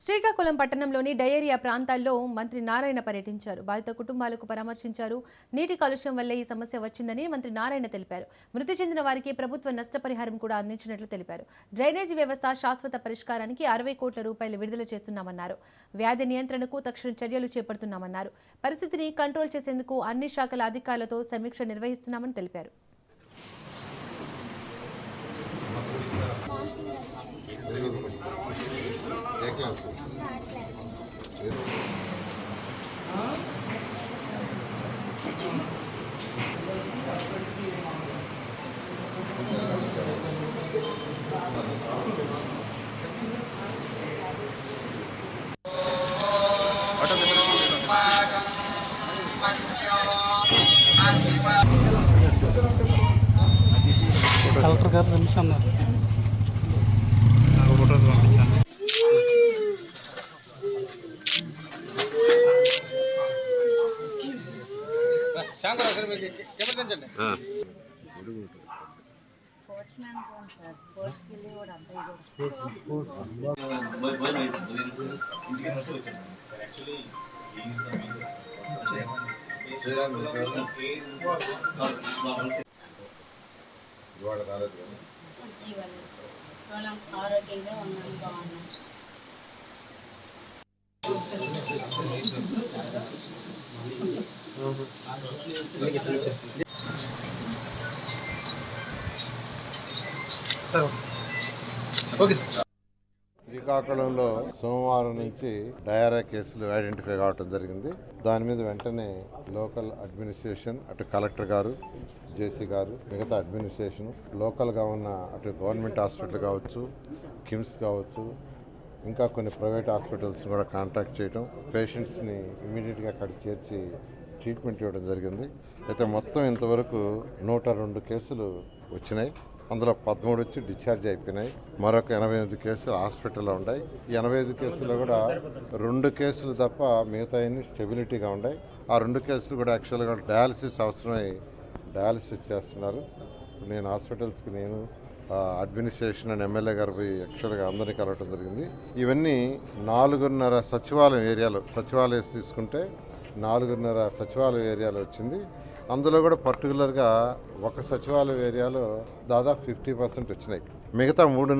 శ్రీకాకుళం పట్టణంలోని డయేరియా ప్రాంతాల్లో మంత్రి నారాయణ పర్యటించారు. బాధిత కుటుంబాలకు పరామర్శించారు. నీటి కాలుష్యం వల్లే ఈ సమస్య వచ్చిందని మంత్రి నారాయణ తెలిపారు. మృతి చెందిన వారికి ప్రభుత్వ నష్టపరిహారం కూడా అందించినట్లు తెలిపారు. డ్రైనేజీ వ్యవస్థ శాశ్వత పరిష్కారానికి 60 కోట్ల రూపాయలు విడుదల చేస్తున్నామన్నారు. వ్యాధి నియంత్రణకు తక్షణ చర్యలు చేపడుతున్నామన్నారు. పరిస్థితిని కంట్రోల్ చేసేందుకు అన్ని శాఖల అధికారులతో సమీక్ష నిర్వహిస్తున్నామని తెలిపారు. కలెక్టర్ గారు నిమిషం అన్నారు. ఫోటోస్ పంపించాను. ఆరోగ్యంగా ఉన్నాను, బాగున్నాను. శ్రీకాకుళంలో సోమవారం నుంచి డయేరియా కేసులు ఐడెంటిఫై కావడం జరిగింది. దాని మీద వెంటనే లోకల్ అడ్మినిస్ట్రేషన్, అటు కలెక్టర్ గారు, జేసీ గారు, మిగతా అడ్మినిస్ట్రేషన్, లోకల్గా ఉన్న అటు గవర్నమెంట్ హాస్పిటల్ కావచ్చు, కిమ్స్ కావచ్చు, ఇంకా కొన్ని ప్రైవేట్ హాస్పిటల్స్ కూడా కాంటాక్ట్ చేయడం, పేషెంట్స్ని ఇమీడియట్గా అక్కడికి చేర్చి ట్రీట్మెంట్ ఇవ్వడం జరిగింది. అయితే మొత్తం ఇంతవరకు 102 కేసులు వచ్చినాయి. అందులో 13 వచ్చి డిశ్చార్జ్ అయిపోయినాయి. మరొక 88 కేసులు హాస్పిటల్లో ఉన్నాయి. ఈ 85 కేసుల్లో కూడా 2 కేసులు తప్ప మిగతా అన్ని స్టెబిలిటీగా ఉన్నాయి. ఆ 2 కేసులు కూడా యాక్చువల్గా డయాలసిస్ అవసరమై డయాలసిస్ చేస్తున్నారు. నేను హాస్పిటల్స్కి అడ్మినిస్ట్రేషన్ అండ్ ఎమ్మెల్యే గారు పోయి యాక్చువల్గా అందరినీ కలవటం జరిగింది. ఇవన్నీ 4.5 సచివాలయం ఏరియాలో, సచివాలయం తీసుకుంటే 4.5 సచివాలయం ఏరియాలో వచ్చింది. అందులో కూడా పర్టికులర్గా ఒక సచివాలయం ఏరియాలో దాదాపు 50% వచ్చినాయి. మిగతా 3